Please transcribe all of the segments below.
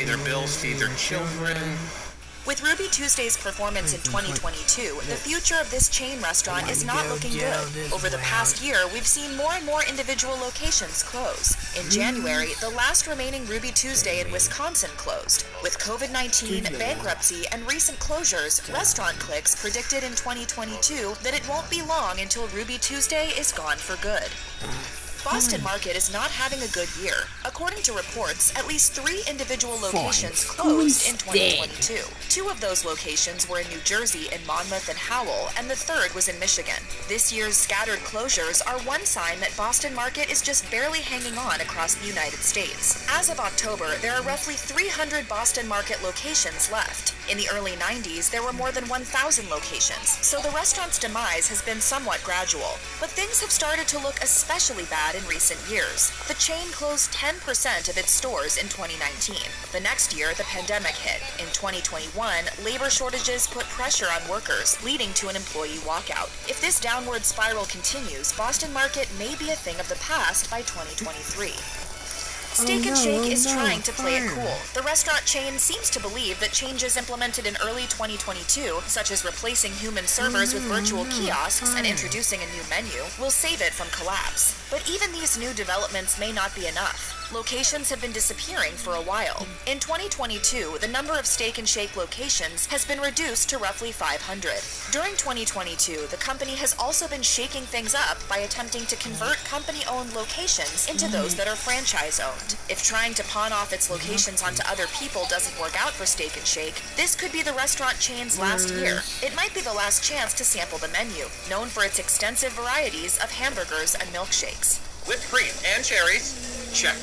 their bills, feed their children. With Ruby Tuesday's performance in 2022, the future of this chain restaurant is not looking good. Over the past year, we've seen more and more individual locations close. In January, the last remaining Ruby Tuesday in Wisconsin closed. With COVID-19, bankruptcy, and recent closures, Restaurant Clicks predicted in 2022 that it won't be long until Ruby Tuesday is gone for good. Boston Market is not having a good year. According to reports, at least 3 individual locations closed in 2022. 2 of those locations were in New Jersey in Monmouth and Howell, and the third was in Michigan. This year's scattered closures are one sign that Boston Market is just barely hanging on across the United States. As of October, there are roughly 300 Boston Market locations left. In the early 90s, there were more than 1,000 locations, so the restaurant's demise has been somewhat gradual. But things have started to look especially bad in recent years. The chain closed 10% of its stores in 2019. The next year, the pandemic hit. In 2021, labor shortages put pressure on workers, leading to an employee walkout. If this downward spiral continues, Boston Market may be a thing of the past by 2023. Steak and Shake is trying to play it cool. The restaurant chain seems to believe that changes implemented in early 2022, such as replacing human servers with virtual kiosks and introducing a new menu, will save it from collapse. But even these new developments may not be enough. Locations have been disappearing for a while. In 2022, the number of Steak and Shake locations has been reduced to roughly 500. During 2022, the company has also been shaking things up by attempting to convert company-owned locations into those that are franchise-owned. If trying to pawn off its locations onto other people doesn't work out for Steak and Shake, this could be the restaurant chain's last year. It might be the last chance to sample the menu, known for its extensive varieties of hamburgers and milkshakes. Whipped cream and cherries, check.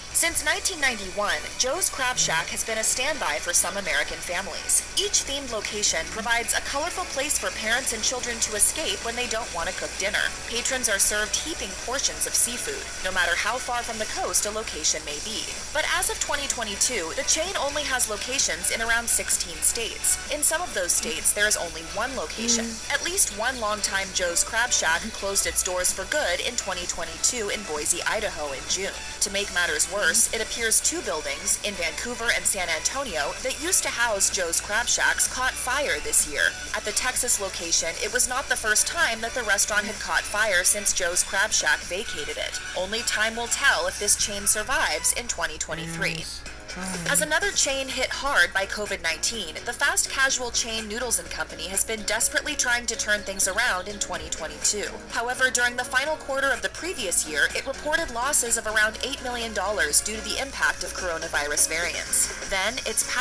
Since 1991, Joe's Crab Shack has been a standby for some American families. Each themed location provides a colorful place for parents and children to escape when they don't want to cook dinner. Patrons are served heaping portions of seafood, no matter how far from the coast a location may be. But as of 2022, the chain only has locations in around 16 states. In some of those states, there is only one location. At least one longtime Joe's Crab Shack closed its doors for good in 2022 in Boise, Idaho in June. To make matters worse, it appears 2 buildings in Vancouver and San Antonio that used to house Joe's Crab Shacks caught fire this year. At the Texas location, it was not the first time that the restaurant had caught fire since Joe's Crab Shack vacated it. Only time will tell if this chain survives in 2023. As another chain hit hard by COVID-19, the fast casual chain Noodles & Company has been desperately trying to turn things around in 2022. However, during the final quarter of the previous year, it reported losses of around $8 million due to the impact of coronavirus variants. Then, its